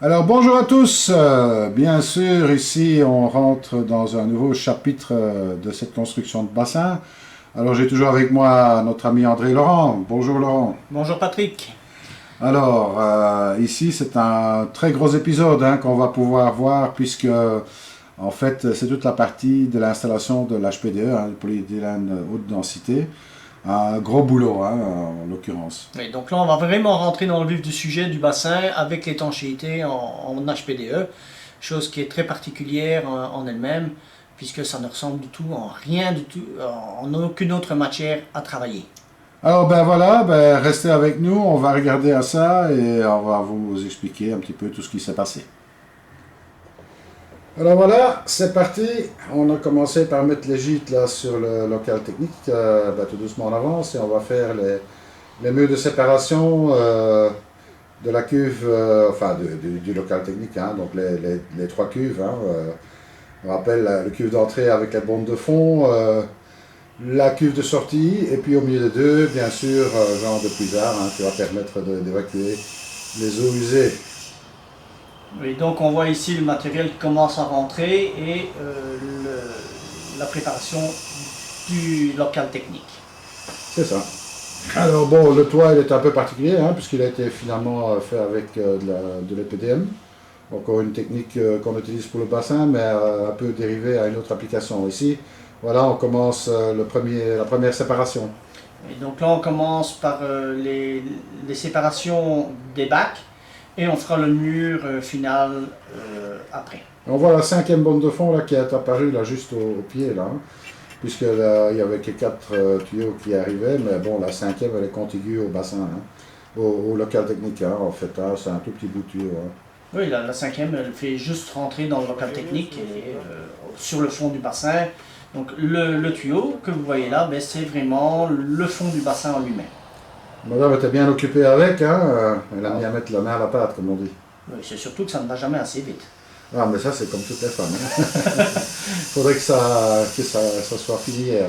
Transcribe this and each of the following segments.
Alors bonjour à tous. Bien sûr, ici on rentre dans un nouveau chapitre de cette construction de bassin. Alors j'ai toujours avec moi notre ami André Laurent. Bonjour Laurent. Bonjour Patrick. Alors ici c'est un très gros épisode qu'on va pouvoir voir puisque en fait c'est toute la partie de l'installation de l'HPDE, le polyéthylène haute densité. Un gros boulot en l'occurrence. Oui, donc là, on va vraiment rentrer dans le vif du sujet du bassin avec l'étanchéité en HPDE, chose qui est très particulière en elle-même, puisque ça ne ressemble du tout en rien du tout, en aucune autre matière à travailler. Alors ben voilà, ben restez avec nous, on va regarder à ça et on va vous expliquer un petit peu tout ce qui s'est passé. Alors voilà, c'est parti. On a commencé par mettre les gîtes là sur le local technique. Tout doucement on avance et on va faire les murs de séparation de la cuve, du local technique, donc les trois cuves. On rappelle le cuve d'entrée avec la bombe de fond, la cuve de sortie, et puis au milieu des deux, bien sûr, genre de puisard qui va permettre d'évacuer les eaux usées. Oui, donc on voit ici le matériel qui commence à rentrer et la préparation du local technique. C'est ça. Alors bon, le toit il est un peu particulier puisqu'il a été finalement fait avec de l'EPDM. Encore une technique qu'on utilise pour le bassin, mais un peu dérivée à une autre application. Ici, voilà, on commence la première séparation. Et donc là, on commence par les séparations des bacs et on fera le mur final après. On voit la cinquième bande de fond là, qui est apparue là, juste au pied, là, puisque là, il y avait que 4 tuyaux qui arrivaient, mais bon, la cinquième, elle est contiguë au bassin, au local technique, en fait, c'est un tout petit bout de tuyau. Oui, la cinquième, elle fait juste rentrer dans le local technique et sur le fond du bassin. Donc le tuyau que vous voyez là, c'est vraiment le fond du bassin en lui-même. Madame était bien occupée avec, elle a mis à mettre la main à la pâte, comme on dit. Oui, c'est surtout que ça ne va jamais assez vite. Ah, mais ça, c'est comme toutes les femmes. Faudrait que ça soit fini hier.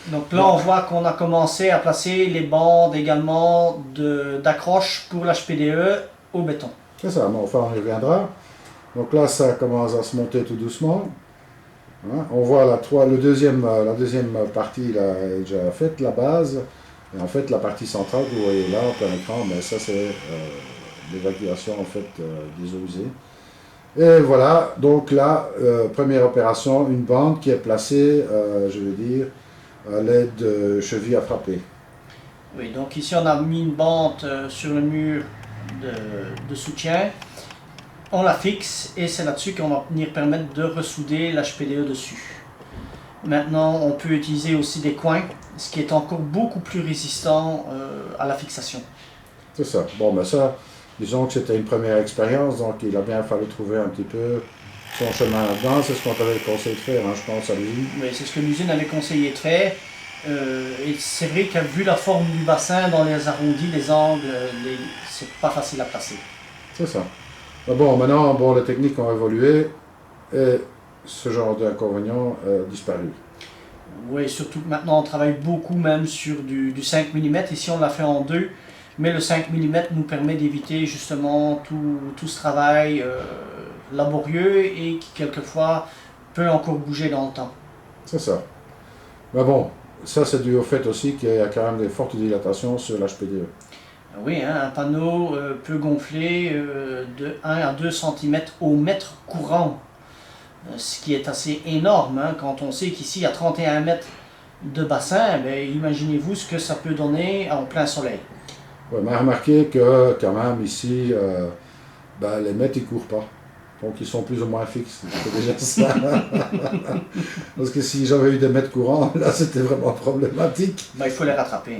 Donc là, on voit qu'on a commencé à placer les bandes également d'accroche pour l'HPDE au béton. C'est ça, mais enfin, on y reviendra. Donc là, ça commence à se monter tout doucement. On voit la deuxième partie là, est déjà faite, la base. Et en fait, la partie centrale, vous voyez là, en plein écran, mais ça, c'est l'évacuation en fait, des eaux usées. Et voilà, donc là, première opération, une bande qui est placée, je veux dire, à l'aide de chevilles à frapper. Oui, donc ici on a mis une bande sur le mur de soutien. On la fixe et c'est là-dessus qu'on va venir permettre de ressouder l'HPDE dessus. Maintenant, on peut utiliser aussi des coins, ce qui est encore beaucoup plus résistant à la fixation. C'est ça. Bon, ben ça, disons que c'était une première expérience, donc il a bien fallu trouver un petit peu son chemin là-dedans. C'est ce qu'on t'avait conseillé de faire, je pense, à l'usine. Oui, c'est ce que l'usine avait conseillé de faire. Et c'est vrai qu'à vu la forme du bassin, dans les arrondis, les angles, c'est pas facile à placer. C'est ça. Mais bon, maintenant, les techniques ont évolué et ce genre d'inconvénient a disparu. Oui, surtout que maintenant on travaille beaucoup même sur du 5 mm. Ici on l'a fait en deux, mais le 5 mm nous permet d'éviter justement tout ce travail laborieux et qui quelquefois peut encore bouger dans le temps. C'est ça. Mais bon, ça c'est dû au fait aussi qu'il y a quand même des fortes dilatations sur l'HPDE. Oui, un panneau peut gonfler de 1 à 2 cm au mètre courant, ce qui est assez énorme quand on sait qu'ici il y a 31 mètres de bassin. Imaginez-vous ce que ça peut donner en plein soleil. Ouais, mais remarquez que quand même ici, les mètres ils courent pas. Donc ils sont plus ou moins fixes. C'est déjà ça. Parce que si j'avais eu des mètres courants, là c'était vraiment problématique. Il faut les rattraper.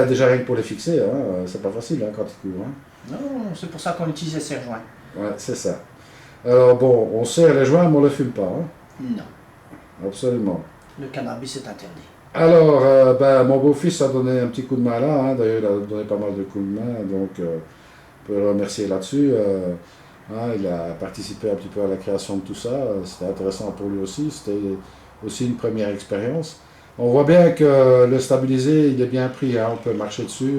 Déjà rien que pour les fixer, c'est pas facile quand ils courent. Non, c'est pour ça qu'on utilise les serre-joints. Ouais, c'est ça. Alors bon, on serre les joints, mais on ne les fume pas. Non. Absolument. Le cannabis est interdit. Alors, mon beau-fils a donné un petit coup de main là. D'ailleurs, il a donné pas mal de coups de main, donc on peut le remercier là-dessus. Il a participé un petit peu à la création de tout ça. C'était intéressant pour lui aussi. C'était aussi une première expérience. On voit bien que le stabilisé, il est bien pris. On peut marcher dessus.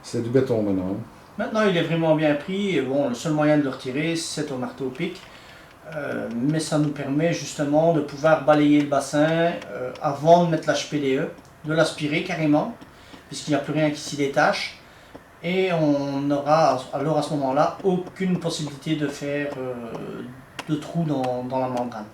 C'est du béton maintenant. Maintenant, il est vraiment bien pris. Et bon, le seul moyen de le retirer, c'est au marteau-pic. Mais ça nous permet justement de pouvoir balayer le bassin avant de mettre l'HPDE, de l'aspirer carrément, puisqu'il n'y a plus rien qui s'y détache. Et on n'aura alors à ce moment-là aucune possibilité de faire de trou dans la membrane.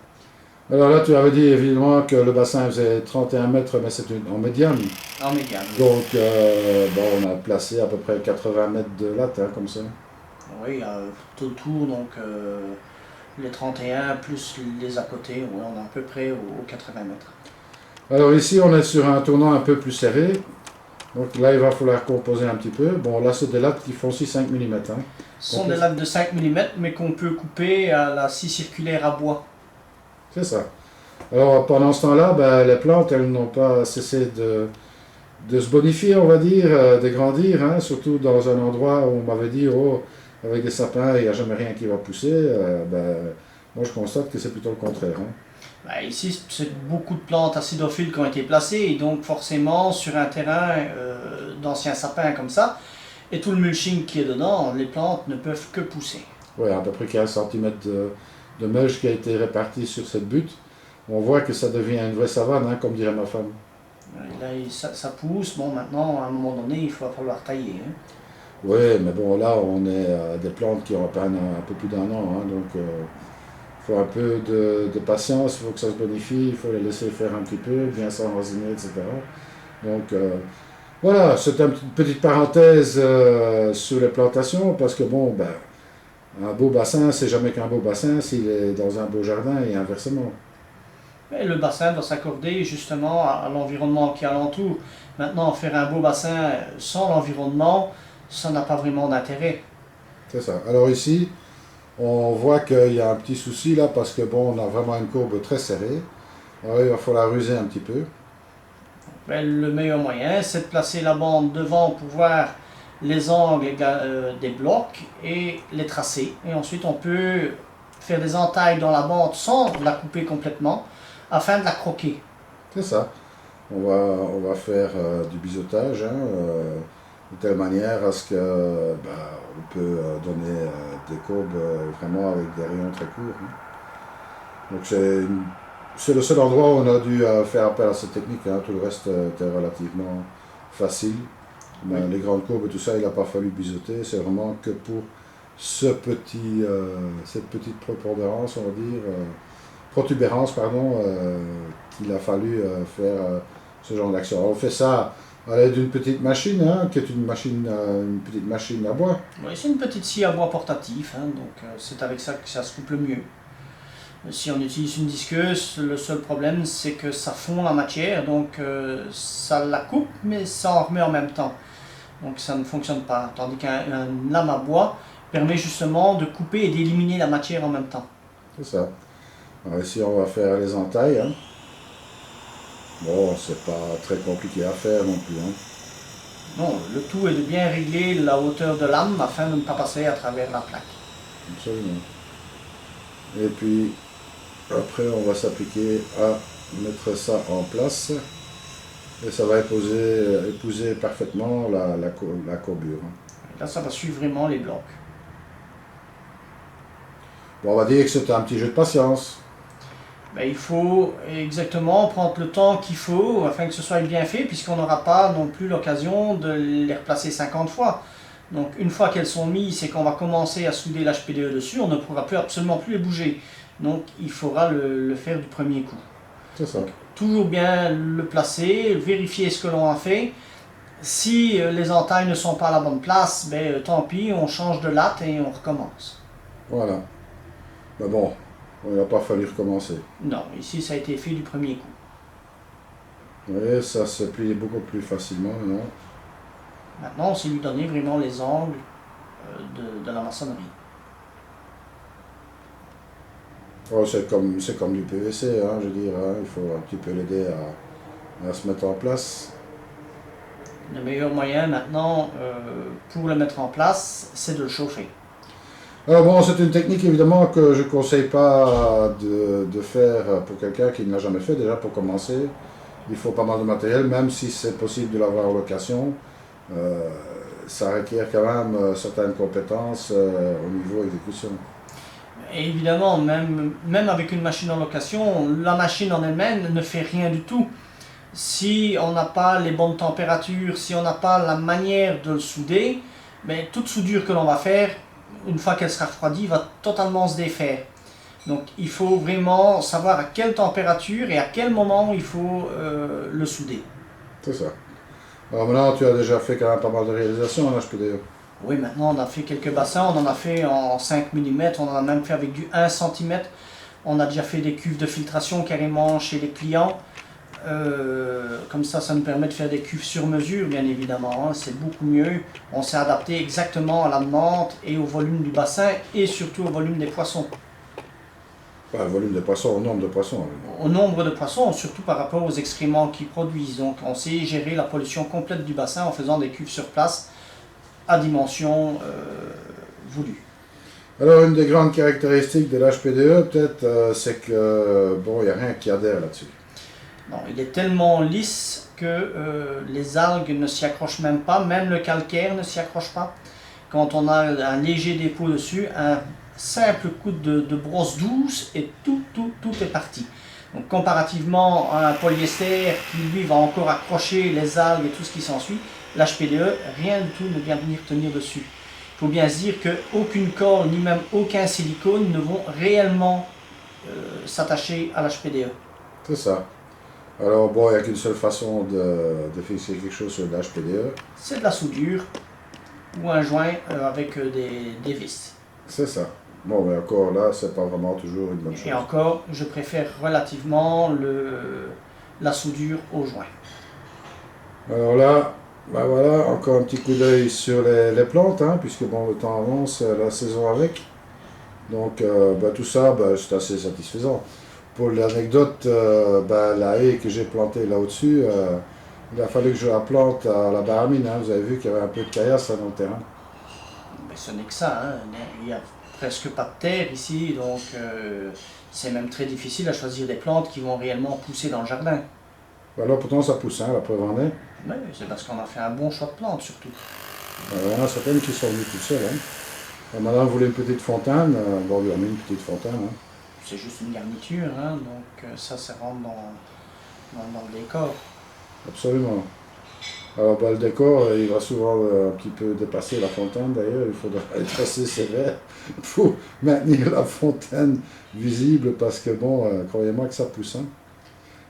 Alors là, tu avais dit évidemment que le bassin faisait 31 mètres, mais c'est en médiane. En médiane. Donc, bon, on a placé à peu près 80 mètres de latte, hein, comme ça. Oui, tout autour, donc les 31 plus les à côté, ouais, on est à peu près aux 80 mètres. Alors ici, on est sur un tournant un peu plus serré. Donc là, il va falloir composer un petit peu. Bon, là, c'est des lattes qui font aussi 5 mm. Hein. Ce sont des lattes de 5 mm, mais qu'on peut couper à la scie circulaire à bois. C'est ça. Alors pendant ce temps-là, ben, les plantes, elles n'ont pas cessé de se bonifier, on va dire, de grandir, hein, surtout dans un endroit où on m'avait dit, oh, avec des sapins, il n'y a jamais rien qui va pousser. Ben, moi, je constate que c'est plutôt le contraire. Hein. Ben, ici, c'est beaucoup de plantes acidophiles qui ont été placées, et donc forcément, sur un terrain d'anciens sapins comme ça, et tout le mulching qui est dedans, les plantes ne peuvent que pousser. Oui, à peu près 15 cm de mulch qui a été réparti sur cette butte. On voit que ça devient une vraie savane, hein, comme dirait ma femme. Là, ça pousse. Bon, maintenant, à un moment donné, il va falloir tailler. Hein. Oui, mais bon, là, on est à des plantes qui ont à peine un peu plus d'un an. Hein, donc, il faut un peu de patience, il faut que ça se bonifie, il faut les laisser faire un petit peu, bien s'enraciner, etc. Donc, voilà, c'est une petite parenthèse sur les plantations, parce que bon, ben, un beau bassin, c'est jamais qu'un beau bassin s'il est dans un beau jardin et inversement. Mais le bassin doit s'accorder justement à l'environnement qui alentoure. Maintenant, faire un beau bassin sans l'environnement, ça n'a pas vraiment d'intérêt. C'est ça. Alors ici, on voit qu'il y a un petit souci là, parce que bon, on a vraiment une courbe très serrée. Alors il va falloir ruser un petit peu. Mais le meilleur moyen, c'est de placer la bande devant pour voir les angles des blocs et les tracer. Et ensuite, on peut faire des entailles dans la bande sans la couper complètement, afin de la croquer. C'est ça. On va faire du biseautage, hein, de telle manière à ce que bah, on peut donner des courbes vraiment avec des rayons très courts. Hein. Donc c'est le seul endroit où on a dû faire appel à cette technique. Hein. Tout le reste était relativement facile. Mais les grandes courbes et tout ça, il n'a pas fallu biseauter. C'est vraiment que pour cette petite prépondérance, on va dire, protubérance, pardon, qu'il a fallu faire ce genre d'action. On fait ça à l'aide d'une petite machine, hein, qui est une petite machine à bois. Oui, c'est une petite scie à bois portatif, hein, donc c'est avec ça que ça se coupe le mieux. Si on utilise une disqueuse, le seul problème c'est que ça fond la matière, donc ça la coupe, mais ça en remet en même temps. Donc ça ne fonctionne pas, tandis qu'un lame à bois permet justement de couper et d'éliminer la matière en même temps. C'est ça. Alors ici on va faire les entailles. Hein. Bon, c'est pas très compliqué à faire non plus. Hein. Non, le tout est de bien régler la hauteur de lame afin de ne pas passer à travers la plaque. Absolument. Et puis après on va s'appliquer à mettre ça en place. Et ça va épouser parfaitement la courbure. Là, ça va suivre vraiment les blocs. Bon, on va dire que c'est un petit jeu de patience. Ben, il faut exactement prendre le temps qu'il faut afin que ce soit bien fait, puisqu'on n'aura pas non plus l'occasion de les replacer 50 fois. Donc une fois qu'elles sont mises et qu'on va commencer à souder l'HPDE dessus, on ne pourra absolument plus les bouger. Donc il faudra le faire du premier coup. C'est ça. Donc, toujours bien le placer, vérifier ce que l'on a fait. Si les entailles ne sont pas à la bonne place, ben, tant pis, on change de latte et on recommence. Voilà. Mais bon, il n'a pas fallu recommencer. Non, ici ça a été fait du premier coup. Vous voyez, ça se plie beaucoup plus facilement maintenant. Maintenant, on sait lui donner vraiment les angles de la maçonnerie. Oh, c'est comme du PVC, hein, je veux dire. Hein, il faut un petit peu l'aider à se mettre en place. Le meilleur moyen maintenant pour le mettre en place, c'est de le chauffer. Alors bon, c'est une technique évidemment que je ne conseille pas de faire pour quelqu'un qui ne l'a jamais fait. Déjà pour commencer, il faut pas mal de matériel, même si c'est possible de l'avoir en location. ça requiert quand même certaines compétences au niveau exécution. Et évidemment, même avec une machine en location, la machine en elle-même ne fait rien du tout. Si on n'a pas les bonnes températures, si on n'a pas la manière de le souder, mais toute soudure que l'on va faire, une fois qu'elle sera refroidie, va totalement se défaire. Donc il faut vraiment savoir à quelle température et à quel moment il faut le souder. C'est ça. Alors maintenant, tu as déjà fait quand même pas mal de réalisations en HPDE. Oui, maintenant on a fait quelques bassins, on en a fait en 5 mm, on en a même fait avec du 1 cm. On a déjà fait des cuves de filtration carrément chez les clients. Comme ça nous permet de faire des cuves sur mesure, bien évidemment, hein, c'est beaucoup mieux. On s'est adapté exactement à la demande et au volume du bassin et surtout au volume des poissons. Pas le volume de poissons, au nombre de poissons. Au nombre de poissons, surtout par rapport aux excréments qu'ils produisent. Donc on sait gérer la pollution complète du bassin en faisant des cuves sur place à dimension voulue. Alors, une des grandes caractéristiques de l'HPDE, peut-être, c'est que, bon, il n'y a rien qui adhère là-dessus. Non, il est tellement lisse que les algues ne s'y accrochent même pas, même le calcaire ne s'y accroche pas. Quand on a un léger dépôt dessus, un simple coup de brosse douce et tout est parti. Donc comparativement à un polyester qui lui va encore accrocher les algues et tout ce qui s'ensuit, l'HPDE, rien du tout ne vient venir tenir dessus. Il faut bien se dire qu'aucune colle ni même aucun silicone ne vont réellement s'attacher à l'HPDE. C'est ça. Alors, bon, il n'y a qu'une seule façon de fixer quelque chose sur l'HPDE. C'est de la soudure ou un joint avec des vis. C'est ça. Bon, mais encore là, c'est pas vraiment toujours une bonne chose. Et encore, je préfère relativement la soudure au joint. Alors là, ben voilà, encore un petit coup d'œil sur les plantes, hein, puisque bon, le temps avance, la saison avec. Donc, ben, tout ça, ben, c'est assez satisfaisant. Pour l'anecdote, ben, la haie que j'ai plantée là au-dessus, il a fallu que je la plante à la baramine. Hein. Vous avez vu qu'il y avait un peu de caillasse dans le terrain. Mais ce n'est que ça, hein. Il n'y a presque pas de terre ici, donc c'est même très difficile à choisir des plantes qui vont réellement pousser dans le jardin. Ben, alors pourtant ça pousse, hein, la preuve en est. Oui, c'est parce qu'on a fait un bon choix de plantes surtout. Il y en a certaines qui sont venues toutes seules. Hein. Madame voulait une petite fontaine, bon, on lui a mis une petite fontaine. Hein. C'est juste une garniture, hein, donc ça rentre dans le décor. Absolument. Alors ben, le décor, il va souvent un petit peu dépasser la fontaine d'ailleurs, il faudra être assez sévère pour maintenir la fontaine visible parce que bon, croyez-moi que ça pousse. Hein.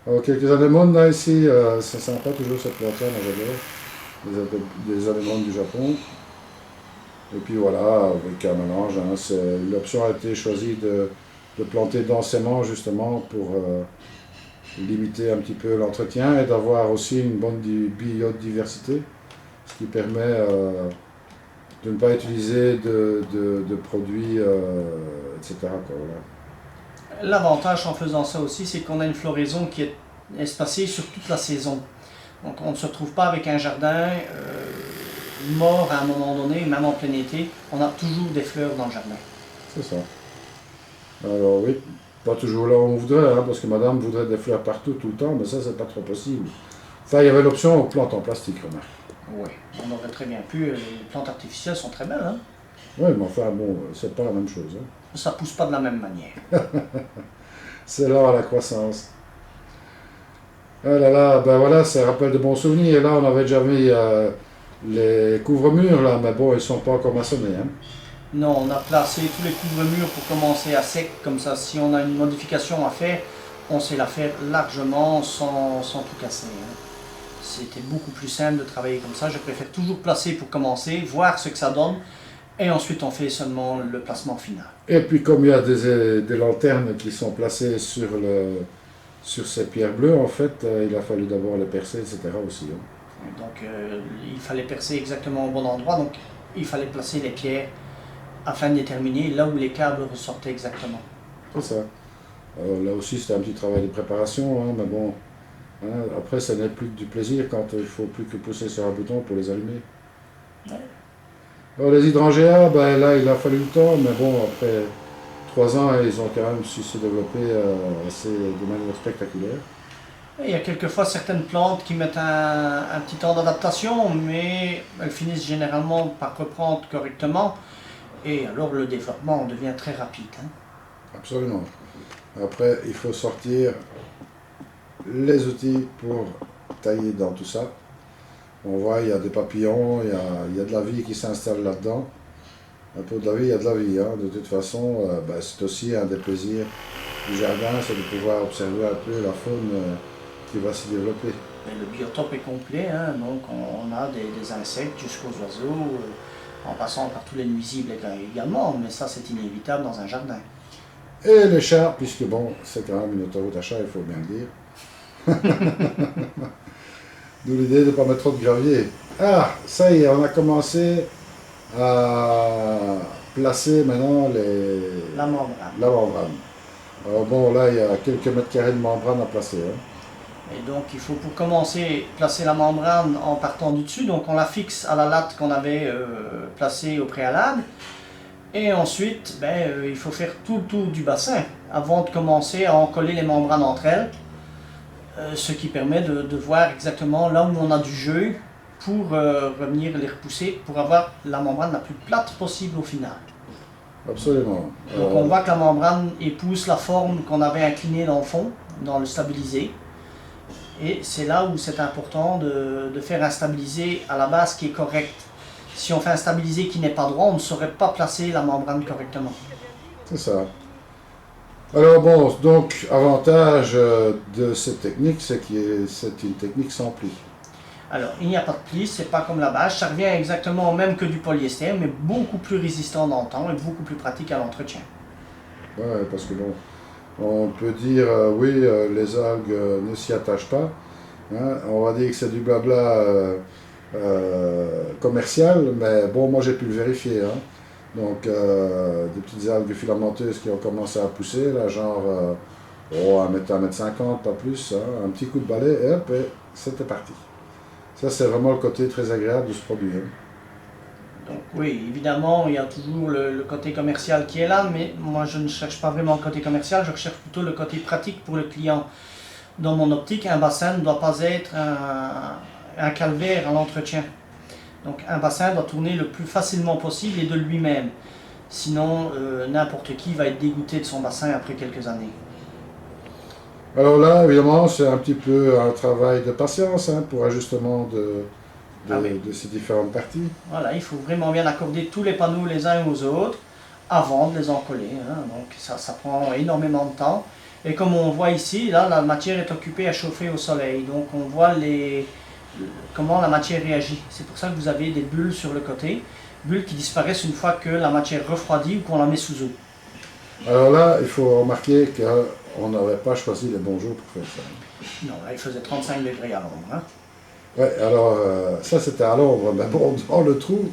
Alors quelques anémones là ici, c'est sympa toujours cette plante-là, moi j'adore, des anémones du Japon. Et puis voilà, avec un mélange, hein, l'option a été choisie de planter densément justement pour limiter un petit peu l'entretien et d'avoir aussi une bonne biodiversité, ce qui permet de ne pas utiliser de produits, etc. Quoi, voilà. L'avantage en faisant ça aussi, c'est qu'on a une floraison qui est espacée sur toute la saison. Donc on ne se retrouve pas avec un jardin mort à un moment donné, même en plein été. On a toujours des fleurs dans le jardin. C'est ça. Alors oui, pas toujours là où on voudrait, hein, parce que madame voudrait des fleurs partout, tout le temps, mais ça, c'est pas trop possible. Enfin, il y avait l'option aux plantes en plastique, remarque. Oui, on aurait très bien pu. Les plantes artificielles sont très belles, hein. Oui, mais enfin, bon, c'est pas la même chose. Hein. Ça pousse pas de la même manière. C'est là à la croissance. Ah là là, ben voilà, ça rappelle de bons souvenirs. Et là, on avait déjà mis les couvre-murs, là, mais bon, ils sont pas encore maçonnés. Hein. Non, on a placé tous les couvre-murs pour commencer à sec, comme ça, si on a une modification à faire, on sait la faire largement sans tout casser. Hein. C'était beaucoup plus simple de travailler comme ça. Je préfère toujours placer pour commencer, voir ce que ça donne, et ensuite on fait seulement le placement final. Et puis comme il y a des lanternes qui sont placées sur ces pierres bleues, en fait, il a fallu d'abord les percer, etc. aussi. Hein. Donc il fallait percer exactement au bon endroit, donc il fallait placer les pierres afin de déterminer là où les câbles ressortaient exactement. C'est ça. Alors, là aussi, c'était un petit travail de préparation, hein, mais bon, hein, après, ça n'est plus que du plaisir quand il ne faut plus que pousser sur un bouton pour les allumer. Ouais. Alors, les hydrangea, ben, là, il a fallu le temps, mais bon, après 3 ans, ils ont quand même su se développer de manière spectaculaire. Il y a quelquefois certaines plantes qui mettent un petit temps d'adaptation, mais elles finissent généralement par reprendre correctement. Et alors le développement devient très rapide. Hein. Absolument. Après, il faut sortir les outils pour tailler dans tout ça. On voit, il y a des papillons, il y a de la vie qui s'installe là-dedans. Un peu de la vie, il y a de la vie. Hein. De toute façon, c'est aussi un des plaisirs du jardin, c'est de pouvoir observer un peu la faune qui va se développer. Et le biotope est complet, hein. Donc on a des insectes jusqu'aux oiseaux, en passant par tous les nuisibles également, mais ça c'est inévitable dans un jardin. Et les chats, puisque bon, c'est quand même une autoroute à chat, il faut bien le dire. D'où l'idée de ne pas mettre trop de gravier. Ah, ça y est, on a commencé à placer maintenant la membrane. La membrane. Alors bon, là, il y a quelques mètres carrés de membrane à placer. Hein. Et donc il faut pour commencer placer la membrane en partant du dessus, donc on la fixe à la latte qu'on avait placée au préalable. Et ensuite, il faut faire tout le tour du bassin avant de commencer à encoller les membranes entre elles. Ce qui permet de voir exactement là où on a du jeu pour revenir les repousser, pour avoir la membrane la plus plate possible au final. Absolument. Donc on voit que la membrane épouse la forme qu'on avait inclinée dans le fond, dans le stabilisé. Et c'est là où c'est important de faire un stabilisé à la base qui est correct. Si on fait un stabilisé qui n'est pas droit, on ne saurait pas placer la membrane correctement. C'est ça. Alors bon, donc avantage de cette technique, c'est que c'est une technique sans pli. Alors, il n'y a pas de pli, c'est pas comme la bâche, ça revient exactement au même que du polyester, mais beaucoup plus résistant dans le temps et beaucoup plus pratique à l'entretien. Ouais, parce que bon, on peut dire, oui, les algues ne s'y attachent pas. Hein, on va dire que c'est du blabla commercial, mais bon, moi j'ai pu le vérifier. Hein. Donc, des petites algues filamenteuses qui ont commencé à pousser, là, genre 1 m, 1 m 50, pas plus. Hein, un petit coup de balai, et hop, et c'était parti. Ça, c'est vraiment le côté très agréable de ce produit. Hein. Donc oui, évidemment, il y a toujours le côté commercial qui est là, mais moi je ne cherche pas vraiment le côté commercial, je recherche plutôt le côté pratique pour le client. Dans mon optique, un bassin ne doit pas être un calvaire à l'entretien. Donc un bassin doit tourner le plus facilement possible et de lui-même. Sinon, n'importe qui va être dégoûté de son bassin après quelques années. Alors là, évidemment, c'est un petit peu un travail de patience hein, pour ajustement de ces différentes parties. Voilà, il faut vraiment bien accorder tous les panneaux les uns aux autres avant de les encoller. Hein. Donc ça prend énormément de temps. Et comme on voit ici, là, la matière est occupée à chauffer au soleil. Donc on voit comment la matière réagit. C'est pour ça que vous avez des bulles sur le côté. Bulles qui disparaissent une fois que la matière refroidit ou qu'on la met sous eau. Alors là, il faut remarquer qu'on n'avait pas choisi les bons jours pour faire ça. Non, là, il faisait 35 degrés à l'ombre. Hein. Ouais, alors ça c'était à l'ombre, mais bon, dans le trou,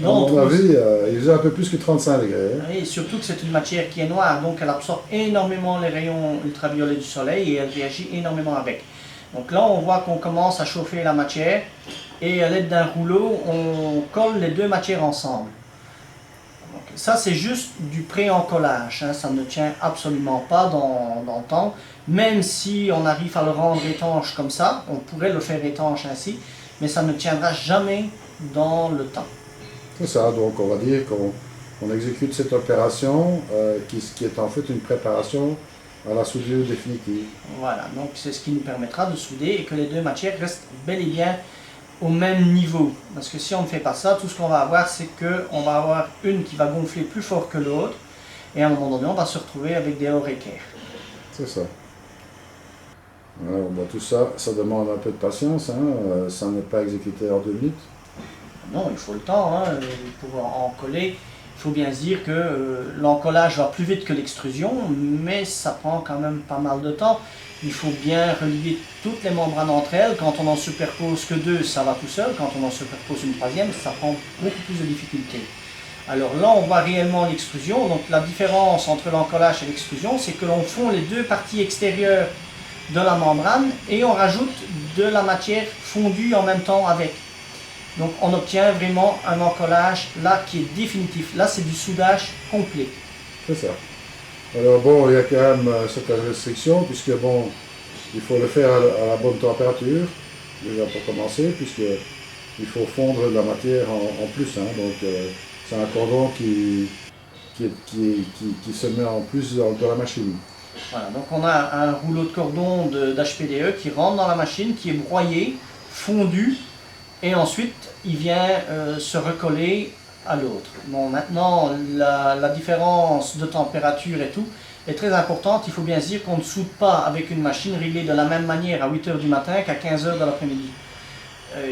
à mon avis, il faisait un peu plus que 35 degrés. Hein. Et surtout que c'est une matière qui est noire, donc elle absorbe énormément les rayons ultraviolets du soleil et elle réagit énormément avec. Donc là, on voit qu'on commence à chauffer la matière et à l'aide d'un rouleau, on colle les deux matières ensemble. Donc, ça, c'est juste du pré-encollage, hein, ça ne tient absolument pas dans le temps. Même si on arrive à le rendre étanche comme ça, on pourrait le faire étanche ainsi, mais ça ne tiendra jamais dans le temps. C'est ça, donc on va dire qu'on exécute cette opération qui est en fait une préparation à la soudure définitive. Voilà, donc c'est ce qui nous permettra de souder et que les deux matières restent bel et bien au même niveau. Parce que si on ne fait pas ça, tout ce qu'on va avoir, c'est qu'on va avoir une qui va gonfler plus fort que l'autre, et à un moment donné, on va se retrouver avec des hauts équerres. C'est ça. Alors, bon, tout ça, ça demande un peu de patience, hein. Ça n'est pas exécuté en 2 minutes. Non, il faut le temps, hein, pour en coller. Il faut bien se dire que l'encollage va plus vite que l'extrusion, mais ça prend quand même pas mal de temps. Il faut bien relier toutes les membranes entre elles. Quand on en superpose que 2, ça va tout seul. Quand on en superpose une 3e, ça prend beaucoup plus de difficultés. Alors là, on voit réellement l'extrusion. Donc la différence entre l'encollage et l'extrusion, c'est que l'on fond les deux parties extérieures de la membrane et on rajoute de la matière fondue en même temps avec. Donc on obtient vraiment un encollage là qui est définitif. Là, c'est du soudage complet. C'est ça. Alors bon, il y a quand même certaines restrictions, puisque bon, il faut le faire à la bonne température, déjà pour commencer, puisqu'il faut fondre de la matière en plus. Hein. Donc c'est un cordon qui se met en plus dans la machine. Voilà, donc on a un rouleau de cordon d'HPDE qui rentre dans la machine, qui est broyé, fondu, et ensuite il vient se recoller à l'autre. Bon, maintenant, la différence de température et tout est très importante. Il faut bien se dire qu'on ne soude pas avec une machine réglée de la même manière à 8 h du matin qu'à 15 h de l'après-midi.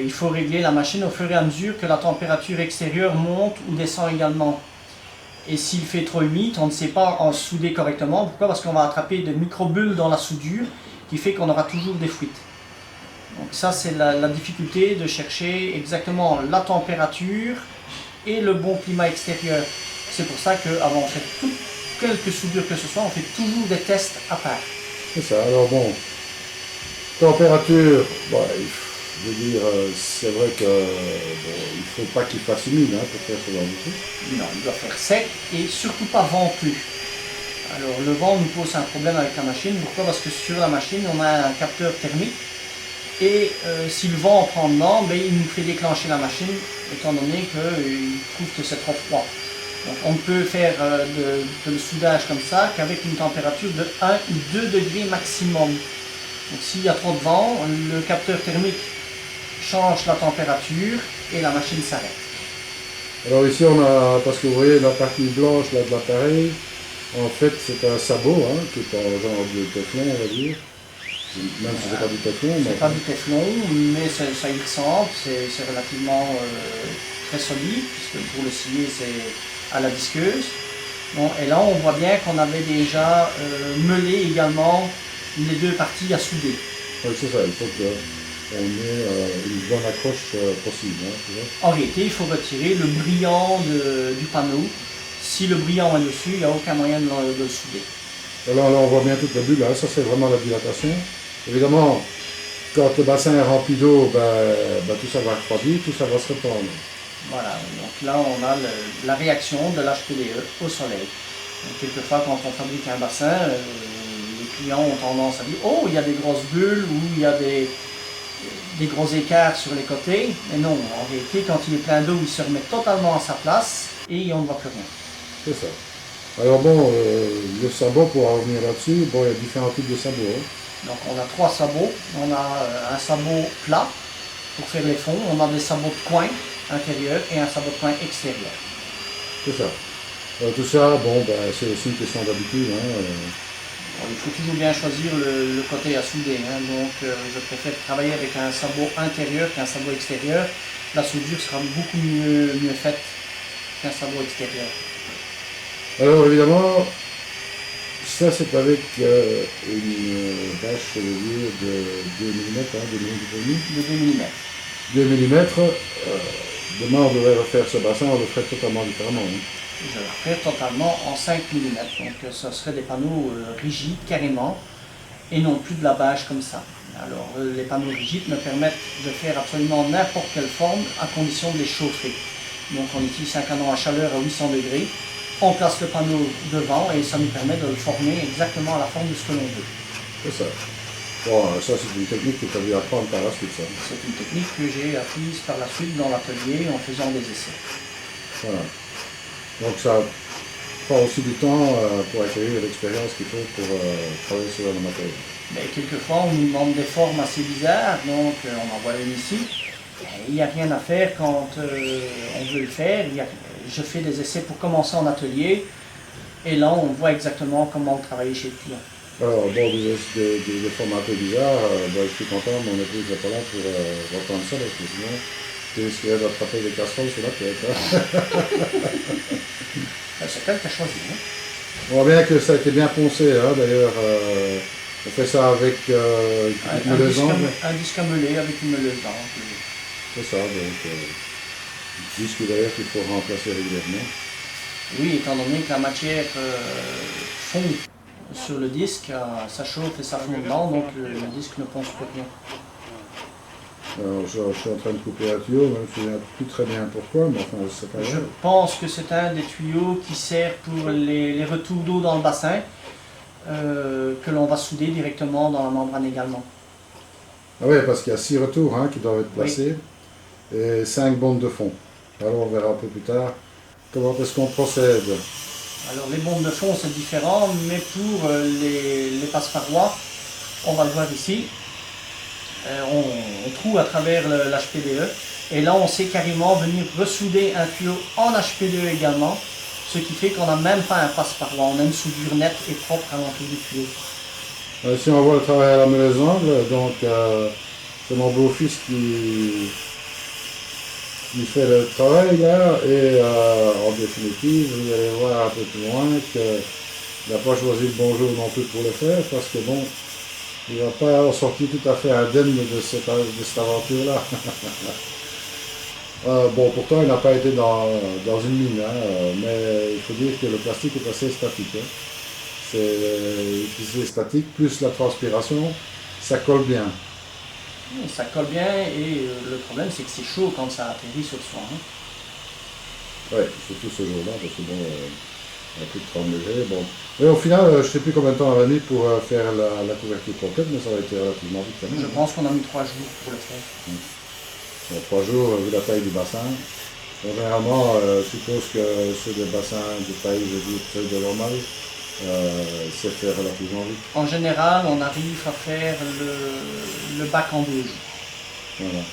Il faut régler la machine au fur et à mesure que la température extérieure monte ou descend également. Et s'il fait trop humide, on ne sait pas en souder correctement. Pourquoi? Parce qu'on va attraper de micro-bulles dans la soudure qui fait qu'on aura toujours des fuites. Donc ça, c'est la difficulté de chercher exactement la température et le bon climat extérieur. C'est pour ça qu'avant de faire quelque soudure que ce soit, on fait toujours des tests à part. C'est ça. Alors bon, température, bon, je veux dire, c'est vrai que bon, il ne faut pas qu'il fasse humide hein, pour faire ce genre de truc. Non, il doit faire sec et surtout pas venteux. Alors le vent nous pose un problème avec la machine. Pourquoi? Parce que sur la machine, on a un capteur thermique. Et si le vent en prend dedans, ben, il nous fait déclencher la machine, étant donné qu'il trouve que c'est trop froid. Donc, on ne peut faire de le soudage comme ça qu'avec une température de 1 ou 2 degrés maximum. Donc s'il y a trop de vent, le capteur thermique change la température et la machine s'arrête. Alors ici on a, parce que vous voyez la partie blanche là, de l'appareil, en fait c'est un sabot, hein, qui est un genre de téflon on va dire. Même si c'est pas du téflon. C'est pas du téflon, mais ça y ressemble, c'est relativement très solide, puisque pour le scier c'est à la disqueuse. Bon, et là on voit bien qu'on avait déjà meulé également les deux parties à souder. Oui c'est ça, il faut qu'on ait une bonne accroche possible. Hein, en réalité il faut retirer le brillant du panneau. Si le brillant est dessus, il n'y a aucun moyen de le souder. Alors là on voit bien toute la bulle, hein, ça c'est vraiment la dilatation. Évidemment, quand le bassin est rempli d'eau, tout ça va refroidir, tout ça va se répandre. Voilà, donc là on a la réaction de l'HPDE au soleil. Donc, quelquefois quand on fabrique un bassin, les clients ont tendance à dire « Oh, il y a des grosses bulles » ou « Il y a des gros écarts sur les côtés ». Mais non, en réalité quand il est plein d'eau, il se remet totalement à sa place et on ne voit plus rien. C'est ça. Alors bon, le sabot, pour en revenir là-dessus, bon, il y a différents types de sabots. Hein. Donc on a 3 sabots. On a un sabot plat pour faire les fonds. On a des sabots de coin intérieur et un sabot de coin extérieur. C'est ça. Tout ça, bon, c'est aussi une question d'habitude. Hein. Il faut toujours bien choisir le côté à souder. Hein. Donc je préfère travailler avec un sabot intérieur qu'un sabot extérieur. La soudure sera beaucoup mieux faite qu'un sabot extérieur. Alors évidemment, ça c'est avec une bâche de 2 mm, hein, 2 mm. 2 mm. Demain on devrait refaire ce bassin, on le ferait totalement différemment. Hein. Je le ferai totalement en 5 mm. Donc ce serait des panneaux rigides carrément et non plus de la bâche comme ça. Alors les panneaux rigides me permettent de faire absolument n'importe quelle forme à condition de les chauffer. Donc on utilise un canon à chaleur à 800 degrés. On place le panneau devant et ça nous permet de le former exactement à la forme de ce que l'on veut. C'est ça. Bon, ça c'est une technique que tu as dû apprendre par la suite. C'est une technique que j'ai apprise par la suite dans l'atelier en faisant des essais. Voilà. Donc ça prend aussi du temps pour acquérir l'expérience qu'il faut pour travailler sur le matériel. Mais quelquefois on nous demande des formes assez bizarres, donc on en voit une ici. Il n'y a rien à faire quand on veut le faire. Je fais des essais pour commencer en atelier et là on voit exactement comment travailler chez le client. Alors bon, des formats un peu bizarres, je suis content, mon épouse n'est pas là pour reprendre ça parce que sinon tu risquerais d'attraper des casseroles sur la tête. Hein. C'est elle qui a choisi. Hein. On voit bien que ça a été bien poncé, hein, d'ailleurs on fait ça avec une meuleuse d'angle. Un disque à meuler avec une meuleuse d'angle. C'est ça, donc disque d'ailleurs qu'il faut remplacer régulièrement. Oui, étant donné que la matière fond sur le disque, ça chauffe et ça fond dedans, donc le disque ne ponce plus rien. Alors je suis en train de couper un tuyau, même si je ne me souviens plus très bien pourquoi, mais enfin c'est pas grave. Je pense que c'est un des tuyaux qui sert pour les retours d'eau dans le bassin. que l'on va souder directement dans la membrane également. Ah oui, parce qu'il y a 6 retours hein, qui doivent être placés et 5 bandes de fond. Alors on verra un peu plus tard comment est-ce qu'on procède. Alors les bombes de fond c'est différent, mais pour les passe-parois, on va le voir ici, on troue à travers l'HPDE et là on sait carrément venir ressouder un tuyau en HPDE également, ce qui fait qu'on n'a même pas un passe-paroi, on a une soudure nette et propre à l'entour du tuyau. Ici on voit le travail à la meule donc c'est mon beau-fils qui fait le travail là et en définitive vous allez voir un peu plus loin qu'il n'a pas choisi le bon jour non plus pour le faire parce que bon, il ne va pas en sortir tout à fait indemne de cette aventure là. Bon, pourtant il n'a pas été dans une mine, hein, mais il faut dire que le plastique est assez statique. Hein. C'est statique, plus la transpiration, ça colle bien. Ça colle bien et le problème c'est que c'est chaud quand ça atterrit sur soi. Hein. Oui, surtout ce jour-là, parce que bon, à plus de 30 degrés. Bon. Et au final, je ne sais plus combien de temps on a mis pour faire la couverture complète, mais ça a été relativement vite quand même. Je pense qu'on a mis 3 jours pour le faire. Donc, 3 jours, vu la taille du bassin. Bon, généralement, je suppose que ceux des bassins de taille, je veux dire, ceux de normal, c'est fait relativement vite. En général, on arrive à faire le bac en 2 jours. Voilà.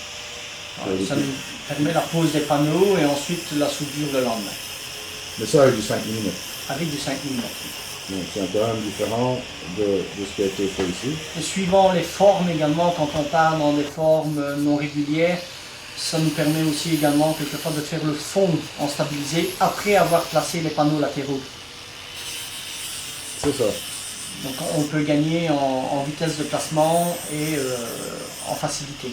Ça nous permet la pose des panneaux et ensuite la soudure le lendemain. Mais ça avec du 5 mm. Avec du 5 mm. Donc c'est quand même différent de ce qui a été fait ici. Et suivant les formes également, quand on part dans des formes non régulières, ça nous permet aussi également quelquefois de faire le fond en stabilisé après avoir placé les panneaux latéraux. C'est ça. Donc on peut gagner en vitesse de placement et en facilité.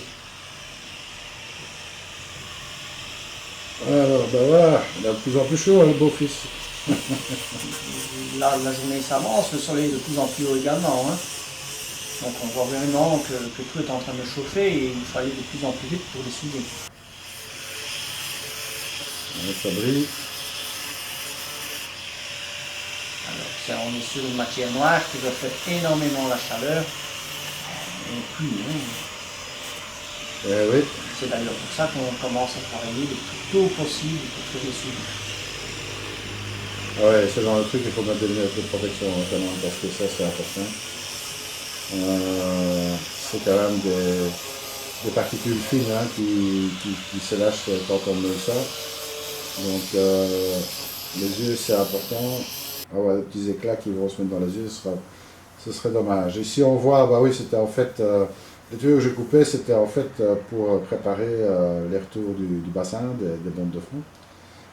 Alors ben voilà, il a de plus en plus chaud, hein, le beau-fils. Là, la journée s'avance, le soleil est de plus en plus haut également. Hein. Donc on voit vraiment que tout est en train de chauffer et il faut aller de plus en plus vite pour les souder. Ça brille. Alors, on est sur une matière noire qui reflète énormément la chaleur. Et puis, Oui. c'est d'ailleurs pour ça qu'on commence à travailler le plus tôt possible pour faire les soudures. Ah ouais, c'est dans le truc, il faut mettre des lunettes de protection quand même, parce que ça c'est important. C'est quand même des particules fines hein, qui se lâchent quand on met ça. Donc les yeux c'est important. Ah ouais, les petits éclats qui vont se mettre dans les yeux, ce serait dommage. Ici on voit, bah oui, c'était en fait, les tuyaux que j'ai coupés, c'était en fait pour préparer les retours du bassin, des bombes de fond.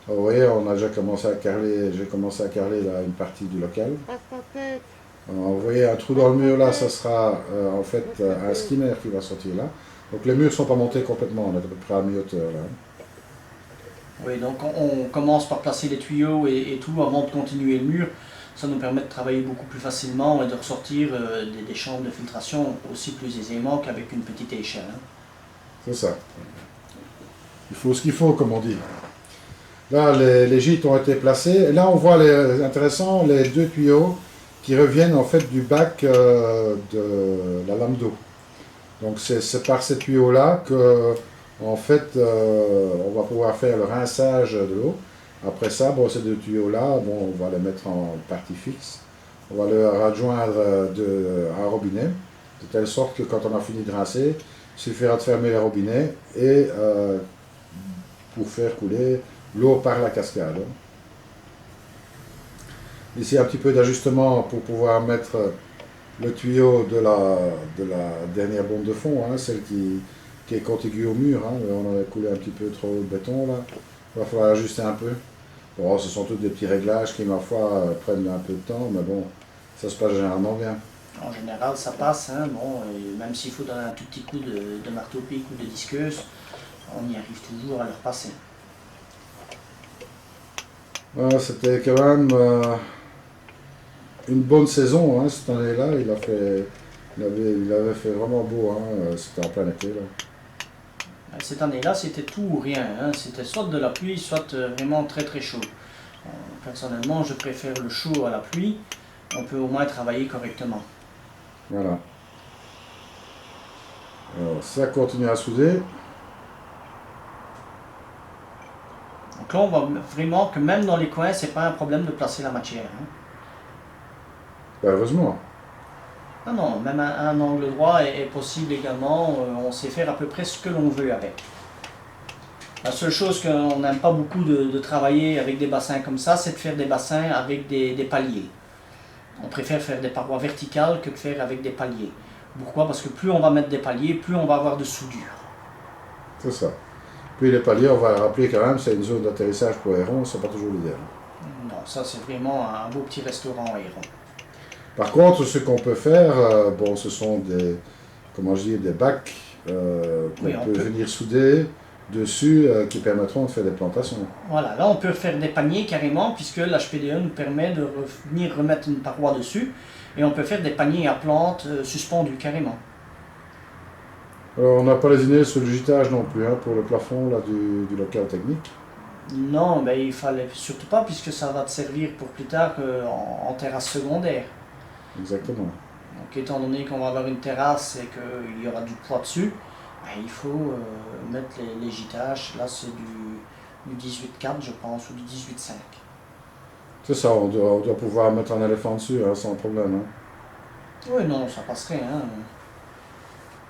Vous voyez, on a déjà commencé à carreler, j'ai commencé à carreler là, une partie du local. Vous voyez un trou dans le mur là, ça sera en fait un skimmer qui va sortir là. Donc les murs ne sont pas montés complètement, on est à peu près à mi-hauteur là. Oui, donc on commence par placer les tuyaux et tout avant de continuer le mur. Ça nous permet de travailler beaucoup plus facilement et de ressortir des chambres de filtration aussi plus aisément qu'avec une petite échelle. Hein. C'est ça. Il faut ce qu'il faut, comme on dit. Là, les gîtes ont été placés. Et là, on voit intéressant les 2 tuyaux qui reviennent en fait du bac de la lame d'eau. Donc c'est par ces tuyaux-là que en fait on va pouvoir faire le rinçage de l'eau. Après ça, bon, ces 2 tuyaux-là, bon, on va les mettre en partie fixe. On va leur adjoindre un robinet, de telle sorte que quand on a fini de rincer, il suffira de fermer les robinets et pour faire couler l'eau par la cascade. Ici un petit peu d'ajustement pour pouvoir mettre le tuyau de la dernière bombe de fond, hein, celle qui est contiguë au mur. Hein. On avait coulé un petit peu trop de béton là. Il va falloir ajuster un peu. Bon, ce sont tous des petits réglages qui, ma foi, prennent un peu de temps, mais bon, ça se passe généralement bien. En général, ça passe, hein, bon, et même s'il faut donner un tout petit coup de marteau-pic ou de disqueuse, on y arrive toujours à le repasser. Ouais, c'était quand même une bonne saison hein, cette année-là. Il avait fait vraiment beau, hein, c'était en plein été. Là. Cette année-là, c'était tout ou rien. Hein. C'était soit de la pluie, soit vraiment très très chaud. Personnellement, je préfère le chaud à la pluie, on peut au moins travailler correctement. Voilà. Alors ça continue à souder. Donc là, on voit vraiment que même dans les coins, c'est pas un problème de placer la matière. Hein. Ben, heureusement. Ah non, même un angle droit est possible également. On sait faire à peu près ce que l'on veut avec. La seule chose qu'on n'aime pas beaucoup de travailler avec des bassins comme ça, c'est de faire des bassins avec des paliers. On préfère faire des parois verticales que de faire avec des paliers. Pourquoi? Parce que plus on va mettre des paliers, plus on va avoir de soudure. C'est ça. Puis les paliers, on va rappeler quand même, c'est une zone d'atterrissage pour aérons, c'est pas toujours l'idéal. Non, ça c'est vraiment un beau petit restaurant aéron. Par contre, ce qu'on peut faire, bon, ce sont des, comment je dis, des bacs qu'on Oui, peut venir souder dessus qui permettront de faire des plantations. Voilà, là on peut faire des paniers carrément puisque l'HPDE nous permet de venir remettre une paroi dessus et on peut faire des paniers à plantes suspendus carrément. Alors, on n'a pas lésiné sur le gitage non plus, hein, pour le plafond là, du local technique. Non, ben, il fallait surtout pas puisque ça va te servir pour plus tard en terrasse secondaire. Exactement. Donc étant donné qu'on va avoir une terrasse et qu'il y aura du poids dessus, ben, il faut mettre les gitages. Là c'est du 18,4 je pense ou du 18,5. C'est ça, on doit pouvoir mettre un éléphant dessus hein, sans problème. Hein. Oui, non, ça passerait. Hein.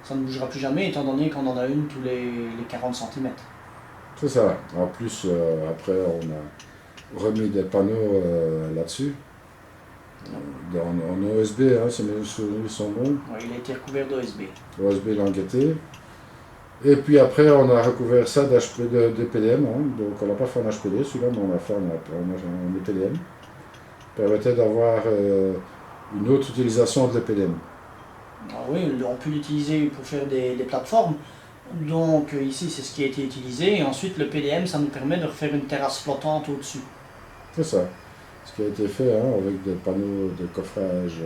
Ça ne bougera plus jamais étant donné qu'on en a une tous les 40 cm. C'est ça. En plus, après, on a remis des panneaux là-dessus. En OSB, hein, mes souvenirs sont bons. Oui, il a été recouvert d'OSB. OSB Langueté. Et puis après, on a recouvert ça de PDM. Hein. Donc, on n'a pas fait en HPD, celui-là, mais on a fait en EPDM. Ça permettait d'avoir une autre utilisation de l'EPDM. Ah oui, on peut l'utiliser pour faire des plateformes. Donc ici, c'est ce qui a été utilisé. Et ensuite, le PDM, ça nous permet de refaire une terrasse flottante au-dessus. C'est ça. Ce qui a été fait hein, avec des panneaux de coffrage.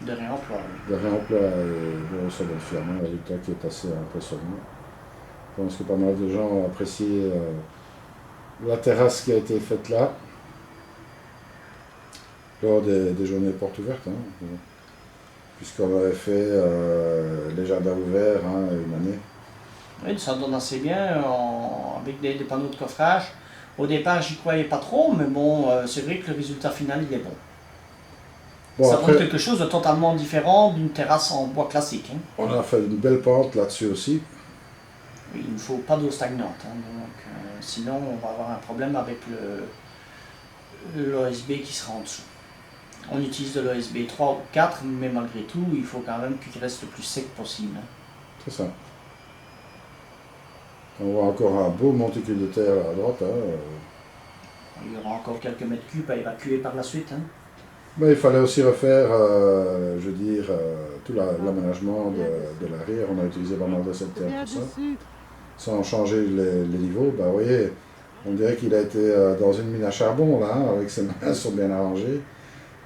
De réemploi. De réemploi bon, ça donne finalement un résultat qui est assez impressionnant. Je pense que pas mal de gens ont apprécié la terrasse qui a été faite là, lors des journées portes ouvertes, hein, puisqu'on avait fait les jardins ouverts hein, une année. Oui, ça donne assez bien avec des panneaux de coffrage. Au départ, j'y croyais pas trop, mais bon, c'est vrai que le résultat final, il est bon. Bon, ça après, donne quelque chose de totalement différent d'une terrasse en bois classique. Hein. On a fait une belle pente là-dessus aussi. Il ne faut pas d'eau stagnante, hein, donc, sinon on va avoir un problème avec l'OSB qui sera en dessous. On utilise de l'OSB 3 ou 4, mais malgré tout, il faut quand même qu'il reste le plus sec possible. Hein. C'est ça. On voit encore un beau monticule de terre à droite. Hein. Il y aura encore quelques mètres cubes à évacuer par la suite. Hein. Mais il fallait aussi refaire, je veux dire, tout l'aménagement de l'arrière. On a utilisé pas mal de cette terre pour ça. Sans changer les niveaux, bah, vous voyez, on dirait qu'il a été dans une mine à charbon, là, hein, avec ses mains sont bien arrangées,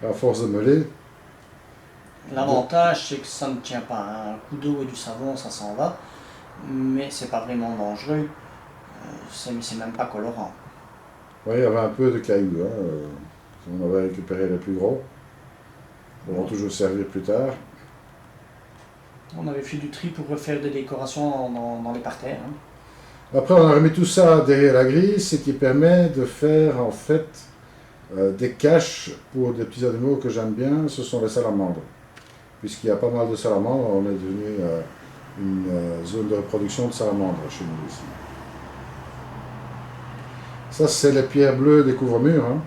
à force de meuler. L'avantage, c'est que ça ne tient pas. Hein. Un coup d'eau et du savon, ça s'en va, mais c'est pas vraiment dangereux, c'est même pas colorant. Oui, il y avait un peu de cailloux, hein, on avait récupéré les plus gros, on va toujours servir plus tard. On avait fait du tri pour refaire des décorations dans les parterres. Hein. Après, on a remis tout ça derrière la grille, ce qui permet de faire en fait des caches pour des petits animaux que j'aime bien, ce sont les salamandres. Puisqu'il y a pas mal de salamandres, on est devenu une zone de reproduction de salamandres chez nous ici. Ça, c'est les pierres bleues des couvre-murs. Hein.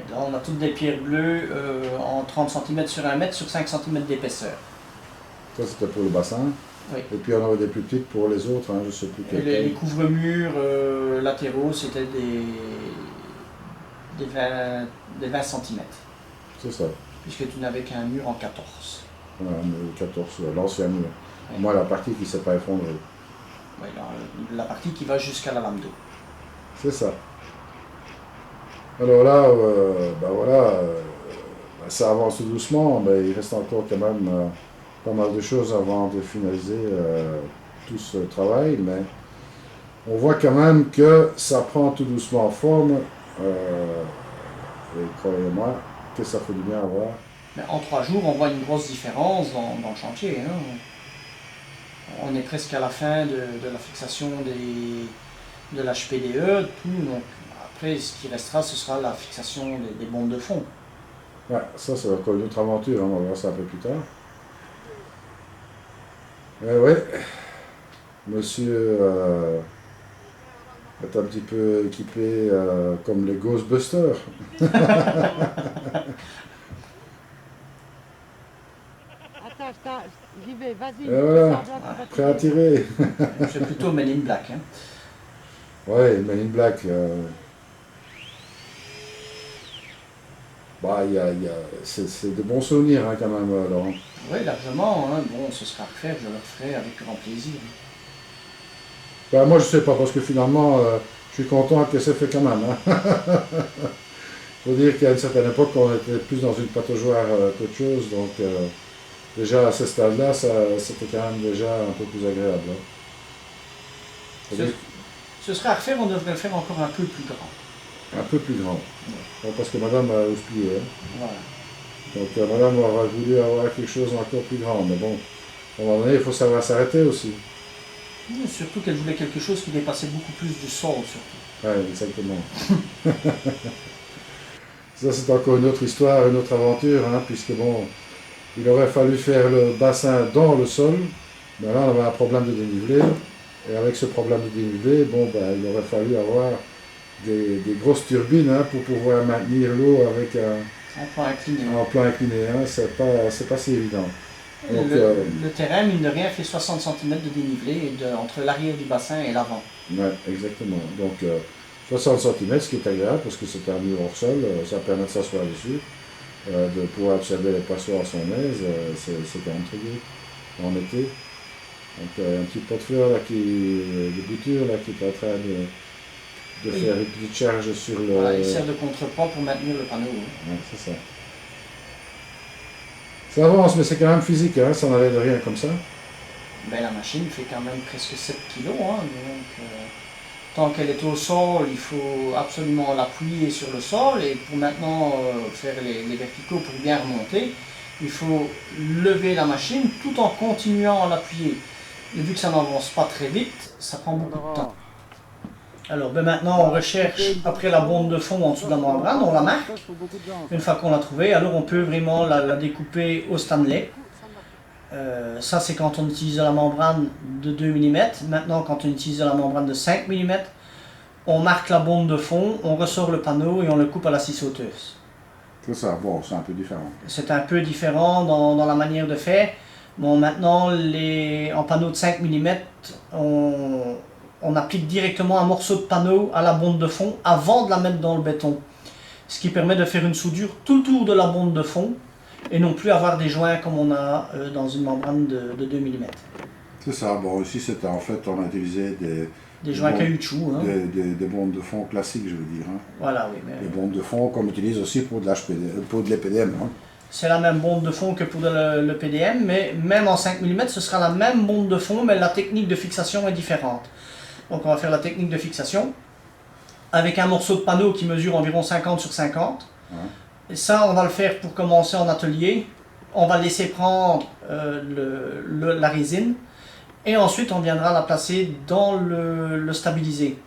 Et là, on a toutes des pierres bleues en 30 cm sur 1 mètre sur 5 cm d'épaisseur. Ça, c'était pour le bassin. Oui. Et puis, on avait des plus petites pour les autres, hein, je ne sais plus quelles. Les couvre-murs latéraux, c'était des 20 cm. C'est ça. Puisque tu n'avais qu'un mur en 14. Voilà, 14, l'ancien mur. Oui. Moi, la partie qui ne s'est pas effondrée. Oui, la partie qui va jusqu'à la lame d'eau. C'est ça. Alors là, ben voilà, ça avance tout doucement, mais il reste encore quand même pas mal de choses avant de finaliser tout ce travail, mais on voit quand même que ça prend tout doucement forme, et croyez-moi, que ça fait du bien à voir. Mais en 3 jours, on voit une grosse différence dans le chantier. Hein. On est presque à la fin de la fixation de l'HPDE, tout. Donc, après, ce qui restera, ce sera la fixation des bombes de fond. Ouais, ça c'est encore une autre aventure, hein, on va voir ça un peu plus tard. Ouais, monsieur est un petit peu équipé comme les Ghostbusters. Attends, j'y vais, vas-y. Et voilà, prêt à tirer. C'est plutôt Men in Black. Hein. Ouais, Men in Black. Bah, c'est de bons souvenirs hein, quand même, Laurent. Oui, largement. Hein. Bon, ce sera à refaire, je le referai avec grand plaisir. Bah, moi je sais pas, parce que finalement, je suis content que c'est fait quand même. Hein. Faut dire qu'à une certaine époque, on était plus dans une pataugeoire qu'autre chose, donc déjà à ce stade-là, c'était quand même déjà un peu plus agréable. Hein. Ce sera à refaire, on devrait le faire encore un peu plus grand. Un peu plus grand. Bon, parce que madame a houspillé. Hein. Voilà. Donc madame aurait voulu avoir quelque chose encore plus grand, mais bon, à un moment donné, il faut savoir s'arrêter aussi. Oui, surtout qu'elle voulait quelque chose qui dépassait beaucoup plus du sol, surtout. Oui, exactement. Ça, c'est encore une autre histoire, une autre aventure, hein, puisque bon, il aurait fallu faire le bassin dans le sol, mais là, on avait un problème de dénivelé, et avec ce problème de dénivelé, bon, ben, il aurait fallu avoir des grosses turbines hein, pour pouvoir maintenir l'eau avec En plan incliné. en plan incliné, hein, c'est pas si évident. Donc, Le terrain, mine de rien, fait 60 cm de dénivelé entre l'arrière du bassin et l'avant. ouais, exactement. Donc, 60 cm, ce qui est agréable, parce que c'est un mur hors sol, ça permet de s'asseoir dessus, de pouvoir observer les passoires à son aise, c'est quand même très bien en été. Donc, un petit pot de fleurs là, de bouture là, qui est en train de faire une petite charge sur le... Voilà, il sert de contrepoids pour maintenir le panneau. Hein. Ouais, c'est ça. Ça avance, mais c'est quand même physique, hein, ça n'avait de rien comme ça. Ben, la machine fait quand même presque 7 kg, hein, donc tant qu'elle est au sol, il faut absolument l'appuyer sur le sol, et pour maintenant faire les verticaux pour bien remonter, il faut lever la machine tout en continuant à l'appuyer. Et vu que ça n'avance pas très vite, ça prend beaucoup de temps. Alors ben maintenant on recherche après la bombe de fond en dessous de la membrane, on la marque. Une fois qu'on l'a trouvée, alors on peut vraiment la découper au Stanley. Ça c'est quand on utilise la membrane de 2 mm. Maintenant quand on utilise la membrane de 5 mm, on marque la bombe de fond, on ressort le panneau et on le coupe à la scie sauteuse. C'est ça, bon, c'est un peu différent. C'est un peu différent dans la manière de faire. Bon, maintenant en panneau de 5 mm, on applique directement un morceau de panneau à la bombe de fond avant de la mettre dans le béton. Ce qui permet de faire une soudure tout autour de la bombe de fond et non plus avoir des joints comme on a dans une membrane de 2 mm. C'est ça, bon ici c'était en fait, on a utilisé Des joints caoutchouc. Hein. des bombes de fond classiques, je veux dire. Hein. Voilà, oui. Mais... Des bombes de fond qu'on utilise aussi pour de l'EPDM. Hein. C'est la même bombe de fond que pour le PDM, mais même en 5 mm, ce sera la même bombe de fond, mais la technique de fixation est différente. Donc on va faire la technique de fixation avec un morceau de panneau qui mesure environ 50 sur 50. Ouais. Et ça, on va le faire pour commencer en atelier. On va laisser prendre la résine et ensuite on viendra la placer dans le stabilisé.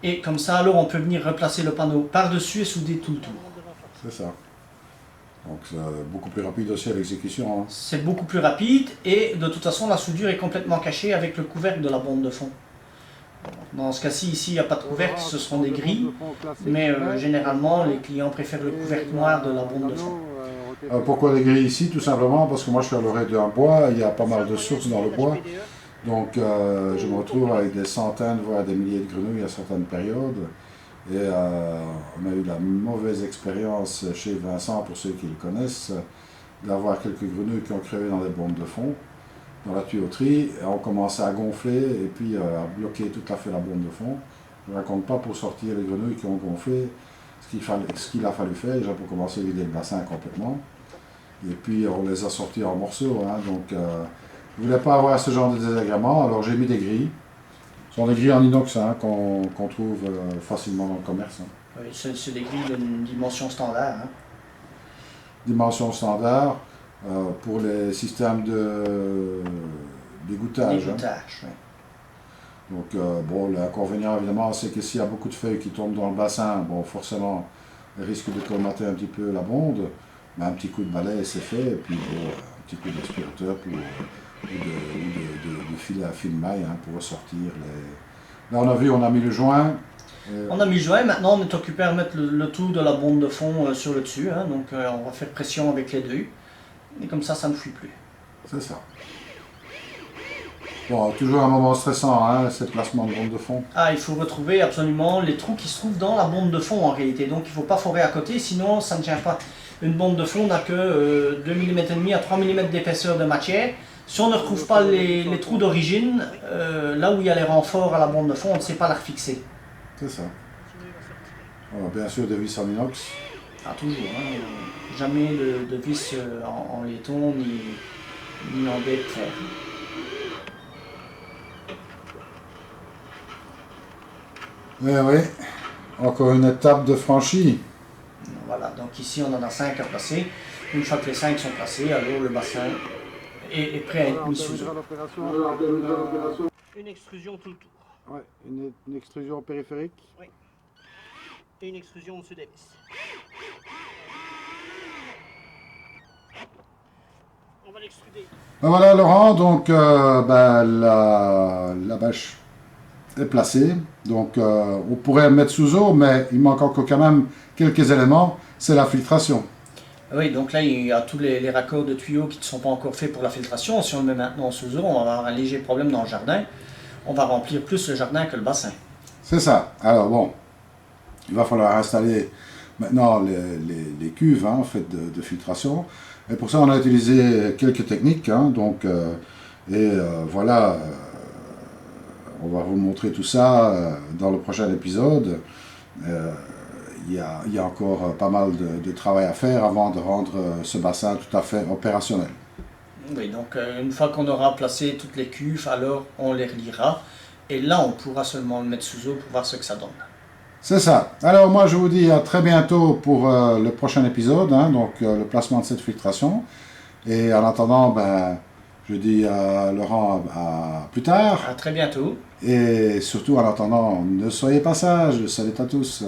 Et comme ça, alors on peut venir replacer le panneau par-dessus et souder tout le tour. C'est ça. Donc c'est beaucoup plus rapide aussi à l'exécution. Hein. C'est beaucoup plus rapide et de toute façon la soudure est complètement cachée avec le couvercle de la bombe de fond. Dans ce cas-ci, ici, il n'y a pas de couvercle, ce seront des grilles, mais généralement les clients préfèrent le couvercle noir de la bombe de fond. Pourquoi les grilles ici? Tout simplement parce que moi je suis à l'orée d'un bois, il y a pas mal de sources dans le bois, donc je me retrouve avec des centaines, voire des milliers de grenouilles à certaines périodes. Et on a eu la mauvaise expérience chez Vincent, pour ceux qui le connaissent, d'avoir quelques grenouilles qui ont crevé dans des bombes de fond, dans la tuyauterie, et ont commencé à gonfler et puis à bloquer tout à fait la bombe de fond. Je ne raconte pas pour sortir les grenouilles qui ont gonflé, ce qu'il a fallu faire, déjà pour commencer à vider le bassin complètement. Et puis on les a sortis en morceaux, hein, donc je ne voulais pas avoir ce genre de désagrément, alors j'ai mis des grilles. Ce sont des grilles en inox hein, qu'on trouve facilement dans le commerce. Hein. Oui, c'est des grilles d'une dimension standard. Hein. dimension standard pour les systèmes d'égouttage. L'égouttage, oui. Donc, bon, l'inconvénient, évidemment, c'est que s'il y a beaucoup de feuilles qui tombent dans le bassin, bon, forcément, il risque de colmater un petit peu la bonde, mais un petit coup de balai, c'est fait, et puis bon, un petit coup d'aspirateur ou de fil à fil maille pour ressortir les... Là, on a vu, on a mis le joint. On a mis le joint, maintenant on est occupé à mettre le tout de la bonde de fond sur le dessus, donc on va faire pression avec les deux, et comme ça ne fuit plus. C'est ça. Bon, toujours un moment stressant, ce placement de bonde de fond. Ah, il faut retrouver absolument les trous qui se trouvent dans la bonde de fond en réalité, donc il ne faut pas forer à côté, sinon ça ne tient pas. Une bonde de fond n'a que 2 mm et demi à 3 mm d'épaisseur de matière. Si on ne retrouve pas les trous d'origine, là où il y a les renforts à la bonde de fond, on ne sait pas la refixer. C'est ça. Alors, bien sûr, des vis en inox. Ah, toujours, jamais de vis en laiton ni en baie de fer. Oui, encore une étape de franchie. Voilà, donc ici on en a 5 à placer. Une fois que les 5 sont placés, alors le bassin est prêt à être mis sous eau. Une extrusion tout le tour. Ouais, une extrusion périphérique. Oui. Et une extrusion au-dessus des vis. On va l'extruder. Ben voilà Laurent, donc la bâche est placée. Donc on pourrait mettre sous eau, mais il manque encore quand même quelques éléments, c'est la filtration. Oui, donc là il y a tous les raccords de tuyaux qui ne sont pas encore faits pour la filtration. Si on le met maintenant sous eau, on va avoir un léger problème dans le jardin. On va remplir plus le jardin que le bassin. C'est ça. Alors bon, il va falloir installer maintenant les cuves en fait de filtration. Et pour ça, on a utilisé quelques techniques. Voilà, on va vous montrer tout ça dans le prochain épisode. Il y a encore pas mal de travail à faire avant de rendre ce bassin tout à fait opérationnel. Oui, donc une fois qu'on aura placé toutes les cuves, alors on les reliera. Et là, on pourra seulement le mettre sous eau pour voir ce que ça donne. C'est ça. Alors moi, je vous dis à très bientôt pour le prochain épisode, le placement de cette filtration. Et en attendant, je dis à Laurent à plus tard. À très bientôt. Et surtout en attendant, ne soyez pas sages. Salut à tous.